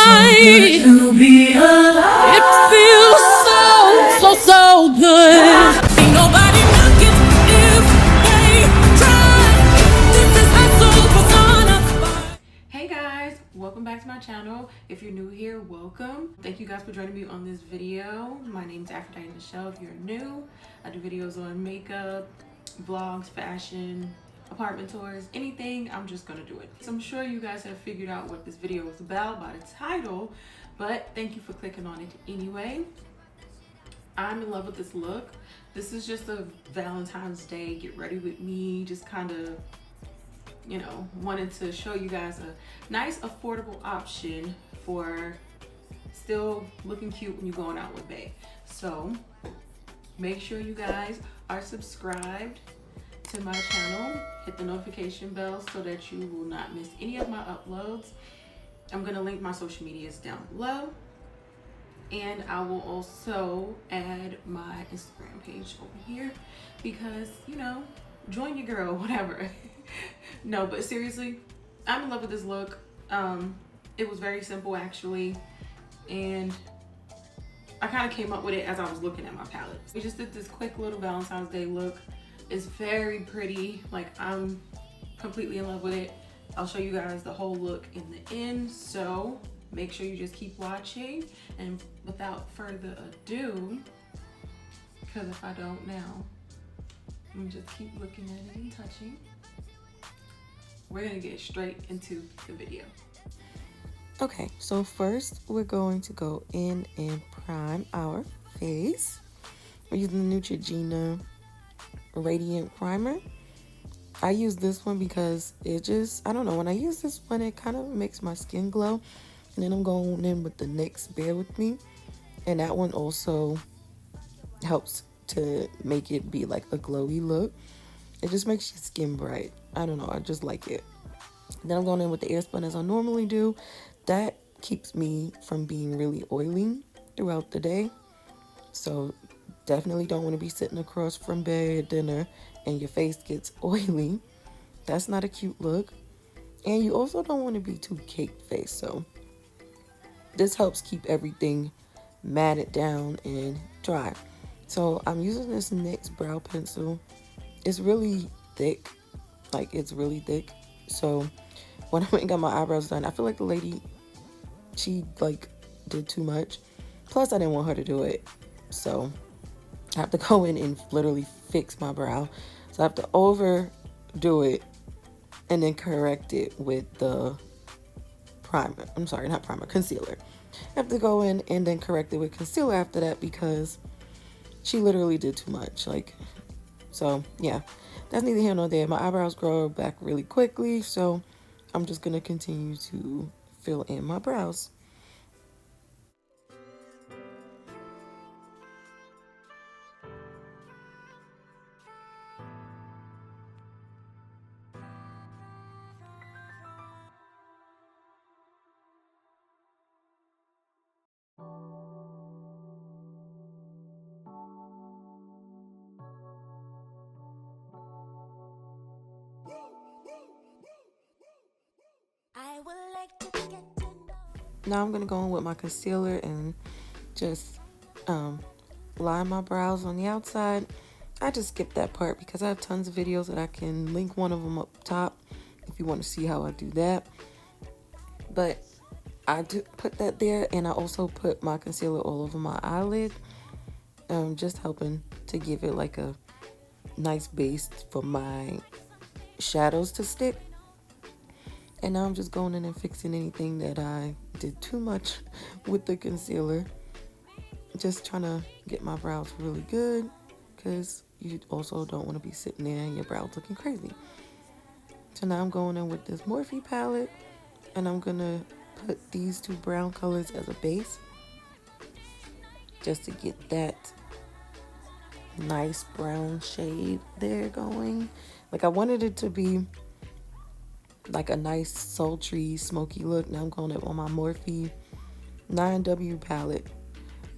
night. So to be alive. It feels so good. Ain't nobody knocking if they try. This is hustle personified. Hey guys, welcome back to my channel. If you're new here, welcome. Thank you guys for joining me on this video. My name is Aphrodite Nichelle. If you're new, I do videos on makeup, vlogs, fashion, apartment tours, anything. I'm just gonna do it. So I'm sure you guys have figured out what this video is about by the title, but thank you for clicking on it anyway. I'm in love with this look. This is just a Valentine's Day get ready with me, just kind of, you know, wanted to show you guys a nice affordable option for still looking cute when you're going out with bae. So make sure you guys are subscribed to my channel, hit the notification bell so that you will not miss any of my uploads. I'm gonna link my social medias down below, and I will also add my Instagram page over here because, you know, join your girl, whatever. No, but seriously, I'm in love with this look. It was very simple actually, and I kind of came up with it as I was looking at my palette. We just did this quick little Valentine's Day look. It's very pretty. Like, I'm completely in love with it. I'll show you guys the whole look in the end, so make sure you just keep watching. And without further ado, because if I don't now, I'm just keep looking at it and touching. We're gonna get straight into the video. Okay, so first we're going to go in and prime our face. We're using the Neutrogena Radiant Primer. I use this one because it just, I don't know, when I use this one, it kind of makes my skin glow. And then I'm going in with the NYX Bear With Me. And that one also helps to make it be like a glowy look. It just makes your skin bright. I don't know, I just like it. Then I'm going in with the Airspun as I normally do. That keeps me from being really oily throughout the day. So definitely don't want to be sitting across from bed at dinner and your face gets oily. That's not a cute look. And you also don't want to be too cake faced. So this helps keep everything matted down and dry. So I'm using this NYX brow pencil. It's really thick. Like, it's really thick. So when I went and got my eyebrows done, I feel like the lady, she like did too much. Plus I didn't want her to do it. So I have to go in and literally fix my brow. So I have to overdo it and then correct it with the primer. I'm sorry, not primer, concealer. I have to go in and then correct it with concealer after that because she literally did too much. Like, so yeah, that's neither here nor there. My eyebrows grow back really quickly, so I'm just gonna continue to fill in my brows. Now I'm gonna go in with my concealer and just line my brows on the outside. I just skipped that part because I have tons of videos that I can link one of them up top if you want to see how I do that. But I do put that there, and I also put my concealer all over my eyelid, just helping to give it like a nice base for my shadows to stick. And now I'm just going in and fixing anything that I did too much with the concealer. Just trying to get my brows really good because you also don't want to be sitting there and your brows looking crazy. So now I'm going in with this Morphe palette, and I'm going to put these two brown colors as a base just to get that nice brown shade there going. Like, I wanted it to be like a nice sultry smoky look. Now I'm going up on my Morphe 9W palette,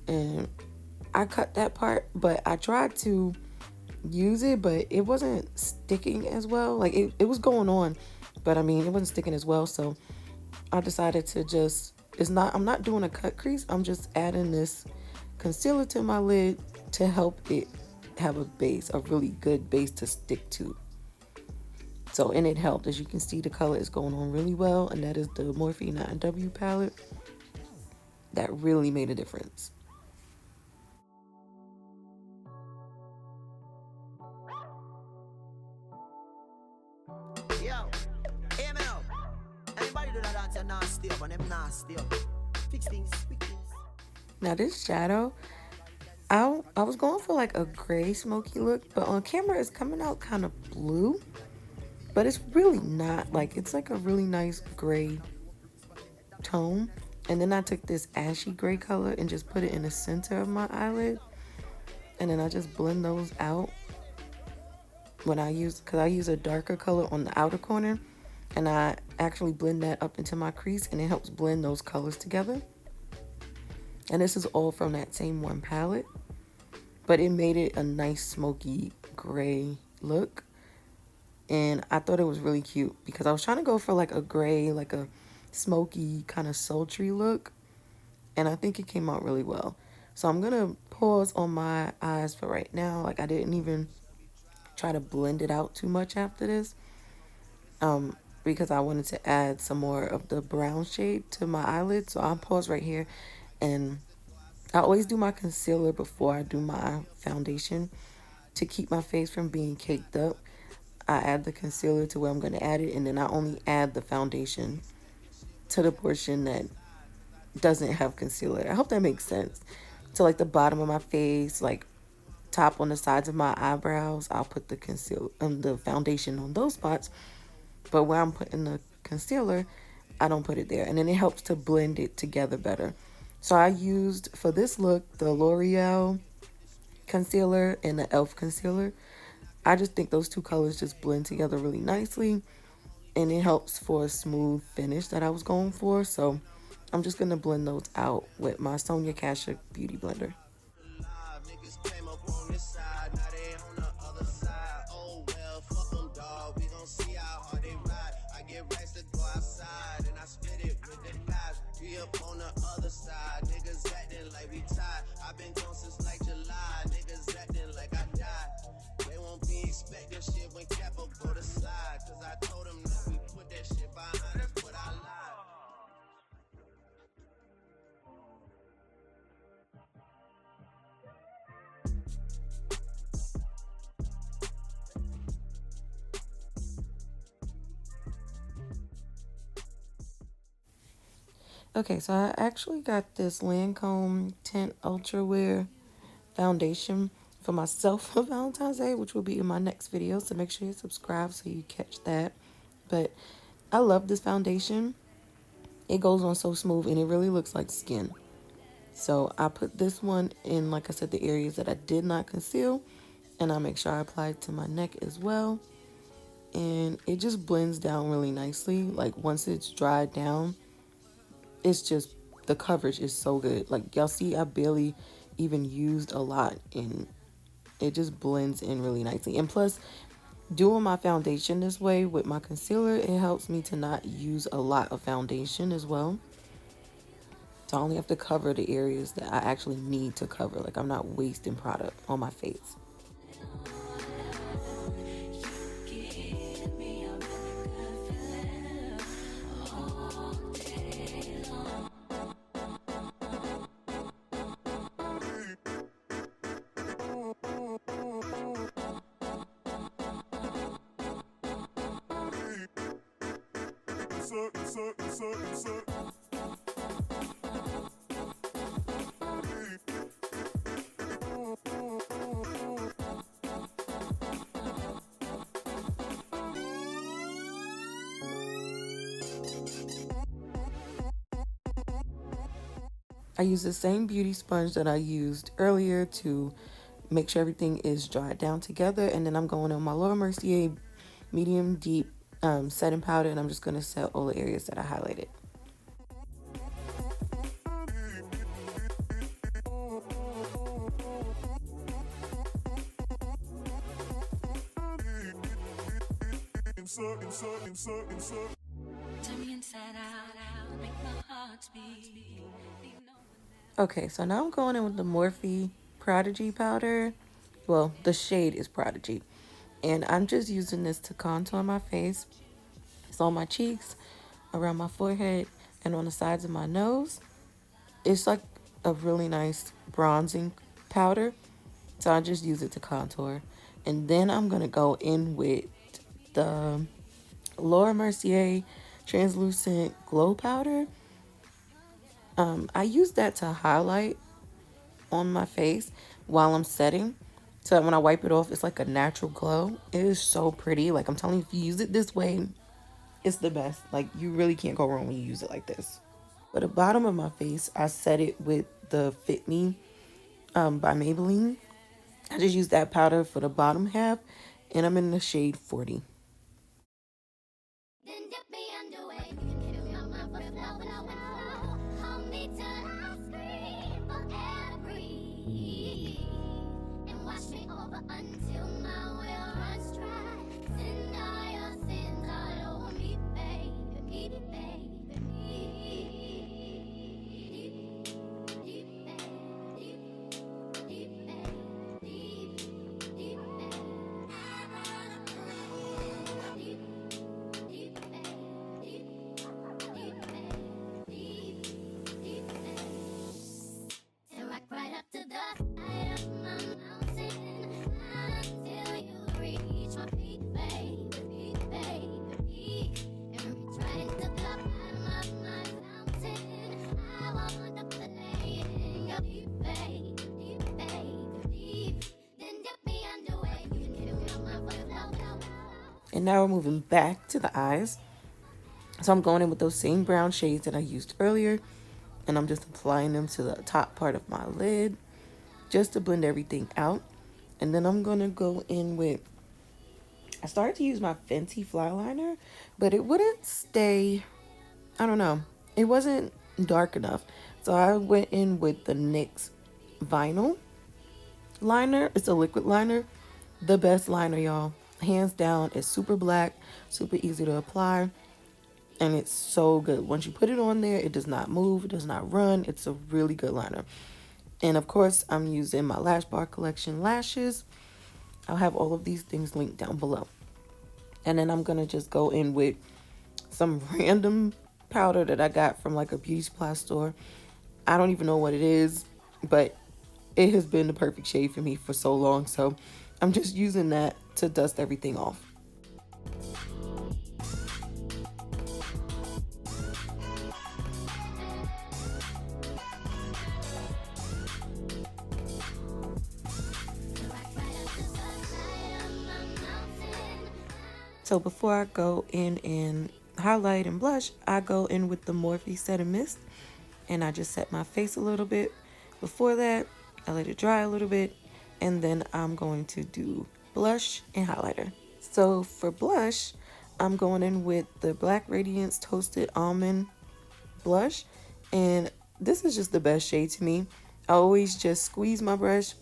and I cut that part, but I tried to use it, but it wasn't sticking as well. Like, it was going on, but I mean, it wasn't sticking as well. So I decided to just I'm not doing a cut crease. I'm just adding this concealer to my lid to help it have a base, a really good base to stick to. So, and it helped. As you can see, the color is going on really well, and that is the Morphe 9W palette. That really made a difference. Yo, AML. Anybody do that dance and nasty up and them nasty up. Fix things, fix things. Now this shadow, I was going for like a gray smoky look, but on camera it's coming out kind of blue. But it's really not. Like, it's like a really nice gray tone. And then I took this ashy gray color and just put it in the center of my eyelid. And then I just blend those out when I use, because I use a darker color on the outer corner. And I actually blend that up into my crease, and it helps blend those colors together. And this is all from that same one palette. But it made it a nice smoky gray look. And I thought it was really cute because I was trying to go for like a gray, like a smoky kind of sultry look. And I think it came out really well. So I'm going to pause on my eyes for right now. Like, I didn't even try to blend it out too much after this. Because I wanted to add some more of the brown shade to my eyelid. So I'll pause right here. And I always do my concealer before I do my foundation to keep my face from being caked up. I add the concealer to where I'm going to add it, and then I only add the foundation to the portion that doesn't have concealer. I hope that makes sense. So like the bottom of my face, like top on the sides of my eyebrows, I'll put the the foundation on those spots. But where I'm putting the concealer, I don't put it there. And then it helps to blend it together better. So I used, for this look, the L'Oreal concealer and the e.l.f. concealer. I just think those two colors just blend together really nicely, and it helps for a smooth finish that I was going for. So I'm just going to blend those out with my Sonia Kashuk Beauty Blender. Okay, so I actually got this Lancome Tint Ultra Wear foundation for myself for Valentine's Day, which will be in my next video. So make sure you subscribe so you catch that. But I love this foundation. It goes on so smooth, and it really looks like skin. So I put this one in, like I said, the areas that I did not conceal. And I make sure I apply it to my neck as well. And it just blends down really nicely. Like, once it's dried down, it's just, the coverage is so good. Like, y'all see, I barely even used a lot, and it just blends in really nicely. And plus, doing my foundation this way with my concealer, it helps me to not use a lot of foundation as well. So I only have to cover the areas that I actually need to cover. Like, I'm not wasting product on my face. I use the same beauty sponge that I used earlier to make sure everything is dried down together. And then I'm going on my Laura Mercier medium deep setting powder, and I'm just going to set all the areas that I highlighted. Turn me inside out, make my heart Okay, so now I'm going in with the Morphe Prodigy powder. Well, the shade is Prodigy. And I'm just using this to contour my face. It's on my cheeks, around my forehead, and on the sides of my nose. It's like a really nice bronzing powder. So I just use it to contour. And then I'm going to go in with the Laura Mercier Translucent Glow Powder. I use that to highlight on my face while I'm setting. So that when I wipe it off, it's like a natural glow. It is so pretty. Like, I'm telling you, if you use it this way, it's the best. Like, you really can't go wrong when you use it like this. For the bottom of my face, I set it with the Fit Me by Maybelline. I just use that powder for the bottom half, and I'm in the shade 40. And now we're moving back to the eyes. So I'm going in with those same brown shades that I used earlier. And I'm just applying them to the top part of my lid, just to blend everything out. And then I'm going to go in with, I started to use my Fenty Fly Liner, but it wouldn't stay, I don't know. It wasn't dark enough. So I went in with the NYX Vinyl Liner. It's a liquid liner. The best liner, y'all. Hands down. It's super black, super easy to apply. And it's so good. Once you put it on there, it does not move. It does not run. It's a really good liner. And of course, I'm using my Lash Bar Collection lashes. I'll have all of these things linked down below. And then I'm going to just go in with some random powder that I got from like a beauty supply store. I don't even know what it is, but it has been the perfect shade for me for so long. So I'm just using that to dust everything off. So before I go in and highlight and blush, I go in with the Morphe Set and Mist, and I just set my face a little bit. Before that, I let it dry a little bit, and then I'm going to do blush and highlighter. So for blush, I'm going in with the Black Radiance Toasted Almond blush, and this is just the best shade to me. I always just squeeze my brush,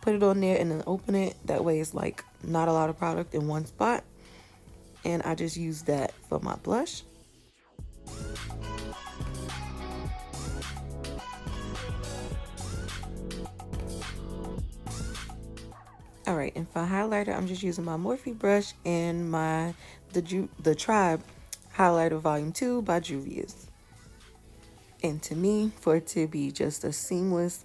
put it on there, and then open it. That way it's like not a lot of product in one spot. And I just use that for my blush. Alright, and for highlighter, I'm just using my Morphe brush and the Tribe Highlighter Volume 2 by Juvia's. And to me, for it to be just a seamless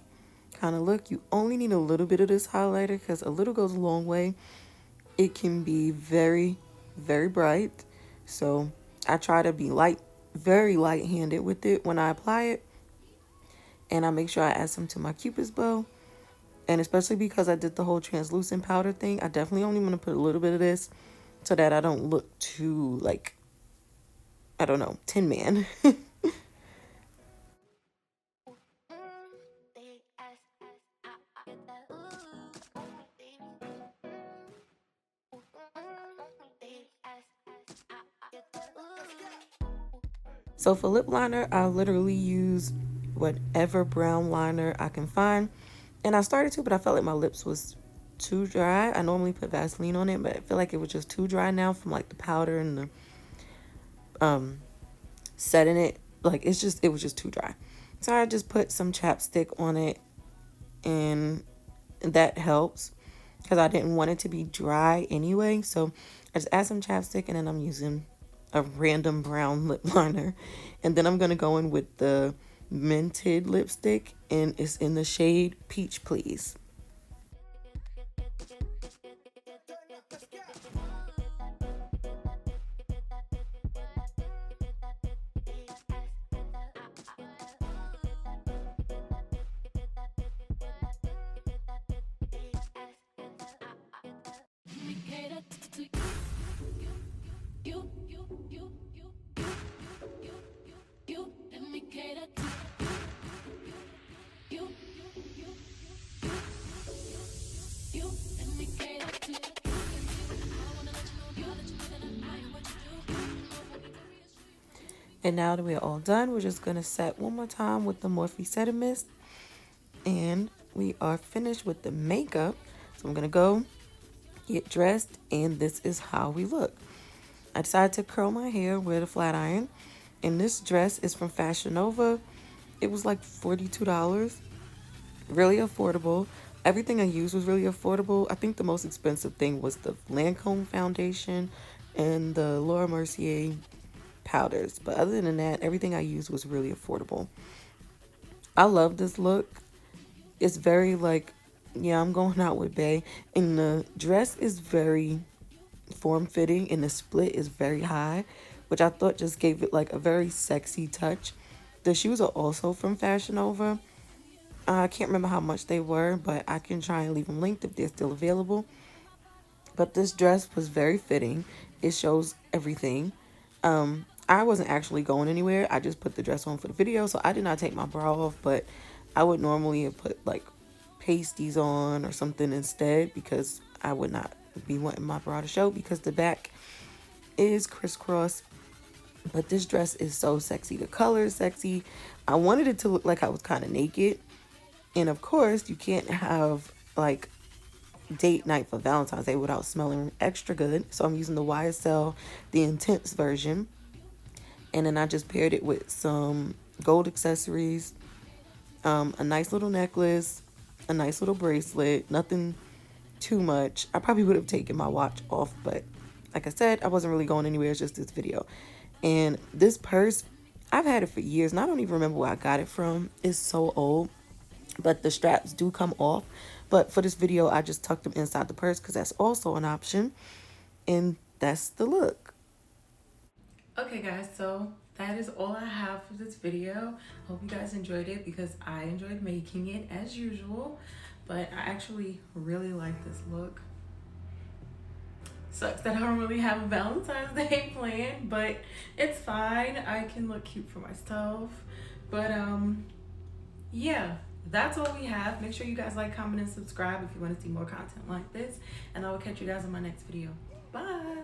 kind of look, you only need a little bit of this highlighter because a little goes a long way. It can be very, very bright. So I try to be very light-handed with it when I apply it. And I make sure I add some to my Cupid's bow. And especially because I did the whole translucent powder thing, I definitely only want to put a little bit of this so that I don't look too, like, I don't know, Tin Man. So for lip liner, I literally use whatever brown liner I can find. And I started to, but I felt like my lips was too dry. I normally put Vaseline on it, but I feel like it was just too dry now from like the powder and the setting it like, it was just too dry. So I just put some chapstick on it, and that helps because I didn't want it to be dry anyway. So I just add some chapstick, and then I'm using a random brown lip liner. And then I'm going to go in with the Mented lipstick, and it's in the shade Peach Please. And now that we're all done, we're just going to set one more time with the Morphe Set Mist. And we are finished with the makeup. So I'm going to go get dressed, and this is how we look. I decided to curl my hair with a flat iron. And this dress is from Fashion Nova. It was like $42. Really affordable. Everything I used was really affordable. I think the most expensive thing was the Lancome foundation and the Laura Mercier powders. But other than that, everything I used was really affordable. I love this look. It's very like, yeah, I'm going out with bae. And the dress is very form-fitting, and the split is very high, which I thought just gave it like a very sexy touch. The shoes are also from Fashion Nova. I can't remember how much they were, but I can try and leave them linked if they're still available. But this dress was very fitting. It shows everything. I wasn't actually going anywhere. I just put the dress on for the video, so I did not take my bra off, but I would normally have put like pasties on or something instead, because I would not be wanting my bra to show because the back is crisscross. But this dress is so sexy. The color is sexy. I wanted it to look like I was kind of naked. And of course, you can't have like date night for Valentine's Day without smelling extra good. So I'm using the YSL, the Intense version. And then I just paired it with some gold accessories, a nice little necklace, a nice little bracelet, nothing too much. I probably would have taken my watch off, but like I said, I wasn't really going anywhere. It's just this video. And this purse, I've had it for years, and I don't even remember where I got it from. It's so old, but the straps do come off. But for this video, I just tucked them inside the purse because that's also an option. And that's the look. Okay guys, so that is all I have for this video. Hope you guys enjoyed it because I enjoyed making it as usual. But I actually really like this look. Sucks that I don't really have a Valentine's Day planned, but it's fine. I can look cute for myself. But yeah, that's all we have. Make sure you guys like, comment, and subscribe if you want to see more content like this. And I will catch you guys in my next video. Bye.